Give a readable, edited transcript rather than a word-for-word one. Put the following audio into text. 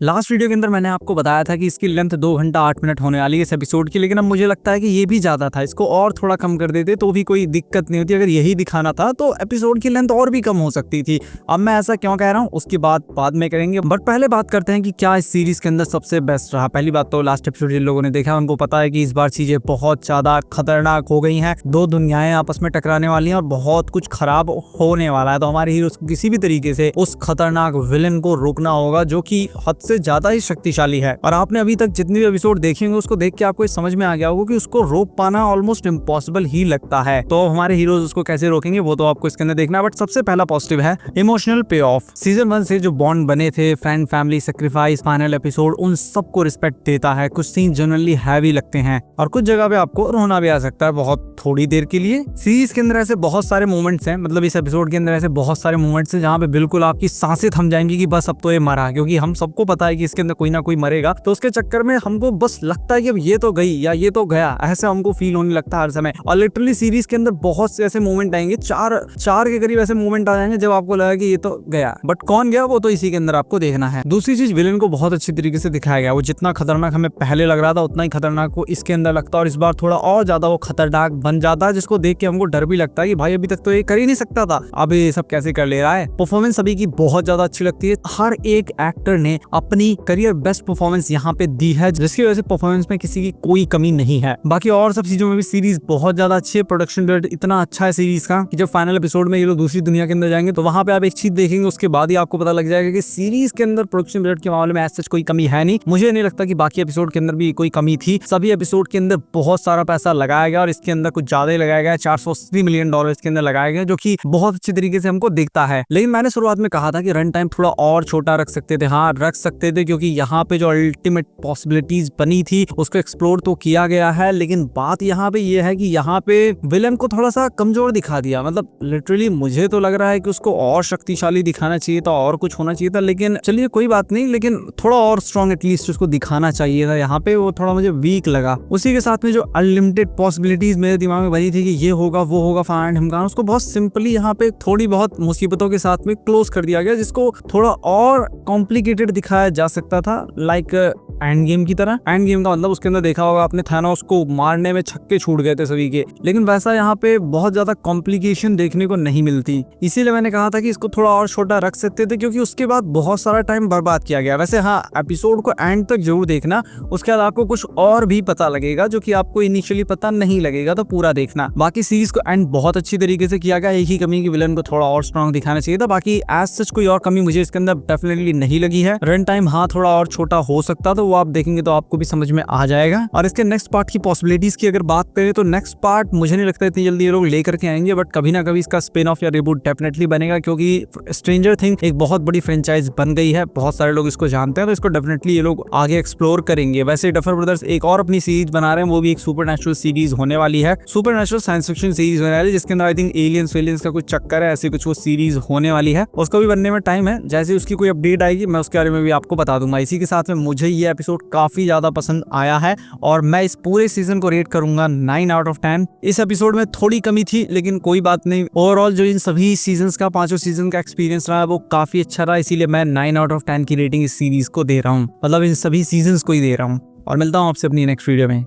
Last video के अंदर मैंने आपको बताया था कि इसकी लेंथ 2 घंटा 8 मिनट होने वाली है इस एपिसोड की, लेकिन अब मुझे लगता है कि ये भी ज्यादा था। इसको और थोड़ा कम कर देते तो भी कोई दिक्कत नहीं होती। अगर यही दिखाना था तो एपिसोड की लेंथ और भी कम हो सकती थी। अब मैं ऐसा क्यों कह रहा हूँ उसकी बात बाद में करेंगे, बट पहले बात करते हैं कि क्या इस सीरीज के अंदर सबसे बेस्ट रहा। पहली बात तो लास्ट एपिसोड जिन लोगों ने देखा उनको पता है कि इस बार चीजें बहुत ज्यादा खतरनाक हो गई हैं। दो दुनियाएं आपस में टकराने वाली हैं और बहुत कुछ खराब होने वाला है। तो हमारे हीरो को किसी भी तरीके से उस खतरनाक विलेन को रोकना होगा जो कि हद से ज्यादा ही शक्तिशाली है। और आपने अभी तक जितने भी एपिसोड देखेंगे उसको देख के आपको समझ में आ गया होगा कि उसको रोक पाना ऑलमोस्ट इम्पॉसिबल ही लगता है। तो हमारे हीरोज उसको कैसे रोकेंगे वो तो आपको इसके अंदर देखना है। बट सबसे पहला पॉजिटिव है इमोशनल पे ऑफ। सीजन 1 से जो बॉन्ड बने थे, friend, family, sacrifice, final episode, उन सबको रिस्पेक्ट देता है। कुछ सीन जनरली हैवी लगते हैं और कुछ जगह पे आपको रोना भी आ सकता है बहुत थोड़ी देर के लिए। सीरीज के अंदर ऐसे बहुत सारे मोमेंट्स हैं, मतलब इस एपिसोड के अंदर ऐसे बहुत सारे मोमेंट्स हैं जहाँ पे बिल्कुल आपकी सांसें थम जाएंगी कि बस अब तो ये मरा, क्योंकि हम सबको पता है कि इसके अंदर कोई ना कोई मरेगा। तो उसके चक्कर में हमको बस लगता है कि अब ये तो गई या ये तो गया, ऐसे हमको फील होने लगता है हर समय। और लिटरली सीरीज के अंदर बहुत से ऐसे मोमेंट आएंगे, चार के करीब ऐसे मोमेंट आ जाएंगे जब आपको लगा कि ये तो गया, बट कौन गया वो तो इसी के अंदर आपको देखना है। दूसरी चीज, विलेन को बहुत अच्छी तरीके से दिखाया गया। वो जितना खतरनाक हमें पहले लग रहा था उतना ही खतरनाक वो इसके अंदर लगता है, और इस बार थोड़ा और ज्यादा वो खतरनाक बन जाता है, जिसको देख के हमको डर भी लगता है कि भाई अभी तक तो ये कर ही नहीं सकता था, अब ये सब कैसे कर ले रहा है। परफॉर्मेंस सभी की बहुत ज्यादा अच्छी लगती है। हर एक एक्टर ने अपनी करियर बेस्ट परफॉर्मेंस यहाँ पे दी है, जिसकी वजह से परफॉर्मेंस में किसी की कोई कमी नहीं है। बाकी और सब चीजों में भी सीरीज बहुत ज्यादा अच्छी है। प्रोडक्शन रेट इतना अच्छा है सीरीज का कि जब फाइनल एपिसोड में ये लोग दूसरी दुनिया के अंदर जाएंगे तो वहां पे आप एक चीज देखेंगे, उसके बाद ही आपको पता लग जाएगा कि सीरीज के अंदर प्रोडक्शन रेट के मामले में ऐसा कोई कमी है नहीं। मुझे नहीं लगता कि बाकी एपिसोड के अंदर भी कोई कमी थी। सभी एपिसोड के अंदर बहुत सारा पैसा लगाया गया और इसके अंदर कुछ ज्यादा ही लगाया गया। 480 मिलियन डॉलर इसके अंदर लगाया गया, जो कि बहुत अच्छी तरीके से हमको दिखता है। लेकिन मैंने शुरुआत में कहा था कि रन टाइम थोड़ा और छोटा रख सकते थे। हाँ, रख सकते थे, क्योंकि यहाँ पे जो अल्टीमेट पॉसिबिलिटीज बनी थी उसको एक्सप्लोर तो किया गया है, लेकिन बात यहाँ पे ये है कि यहाँ पे विलन को थोड़ा सा कमजोर दिखा दिया। मतलब लिटरली मुझे तो लग रहा है कि उसको और शक्तिशाली दिखाना चाहिए था, और कुछ होना चाहिए था, लेकिन चलिए कोई बात नहीं, लेकिन थोड़ा और स्ट्रॉन्ग एटलीस्ट उसको दिखाना चाहिए था। यहाँ पे वो थोड़ा मुझे वीक लगा। उसी के साथ में जो अनलिमिटेड पॉसिबिलिटीज मेरे दिमाग में बनी थी कि ये होगा वो होगा फलाना ढिमकाना, उसको बहुत सिंपली यहाँ पे थोड़ी बहुत मुसीबतों के साथ में क्लोज कर दिया गया, जिसको थोड़ा और कॉम्प्लिकेटेड दिखाया जा सकता था। लाइक एंड गेम की तरह। एंड गेम का मतलब उसके अंदर देखा होगा आपने, थानोस को मारने में छक्के छूट गए थे सभी के, लेकिन वैसा यहाँ पे बहुत ज्यादा कॉम्प्लिकेशन देखने को नहीं मिलती। इसीलिए मैंने कहा था कि इसको थोड़ा और छोटा रख सकते थे, क्योंकि उसके बाद बहुत सारा टाइम बर्बाद किया गया। वैसे हाँ, एपिसोड को एंड तक जरूर देखना, उसके बाद आपको कुछ और भी पता लगेगा जो कि आपको इनिशियली पता नहीं लगेगा, तो पूरा देखना। बाकी सीरीज को एंड बहुत अच्छी तरीके से किया गया। एक ही कमी की विलन को थोड़ा और स्ट्रॉन्ग दिखाना चाहिए था। बाकी एज सच कोई और कमी मुझे इसके अंदर डेफिनेटली नहीं लगी है। रन टाइम हाँ थोड़ा और छोटा हो सकता, तो वो आप देखेंगे तो आपको भी समझ में आ जाएगा। और इसके नेक्स्ट पार्ट की पॉसिबिलिटीज की अगर बात करें तो नेक्स्ट पार्ट मुझे नहीं लगता इतनी जल्दी ये लोग लेकर के आएंगे, बट कभी ना कभी इसका स्पिन ऑफ या रिबूट डेफिनेटली बनेगा, क्योंकि स्ट्रेंजर थिंग्स एक बहुत बड़ी फ्रेंचाइज बन गई है, बहुत सारे लोग इसको जानते हैं, तो इसको डेफिनेटली ये लोग आगे एक्सप्लोर करेंगे। वैसे डफर ब्रदर्स एक और अपनी सीरीज बना रहे हैं, वो भी एक सुपरनैचुरल सीरीज होने वाली है, सुपरनैचुरल साइंस फिक्शन सीरीज होने वाली है, जिसके अंदर आई थिंक एलियंस का कुछ चक्कर है, ऐसी कुछ वो सीरीज होने वाली है। उसको भी बनने में टाइम है। जैसे उसकी कोई अपडेट आएगी मैं उसके बारे में भी आपको बता दूंगा। इसी के साथ में मुझे ये एपिसोड काफी ज्यादा पसंद आया है और मैं इस पूरे सीजन को रेट करूंगा 9 आउट ऑफ 10। इस एपिसोड में थोड़ी कमी थी, लेकिन कोई बात नहीं। ओवरऑल जो इन सभी सीजन्स का, 5 सीजन का एक्सपीरियंस रहा है वो काफी अच्छा रहा, इसीलिए मैं 9 आउट ऑफ 10 की रेटिंग इस सीरीज को दे रहा हूँ, मतलब इन सभी सीजन्स को ही दे रहा हूँ। और मिलता हूँ आपसे अपनी नेक्स्ट वीडियो में।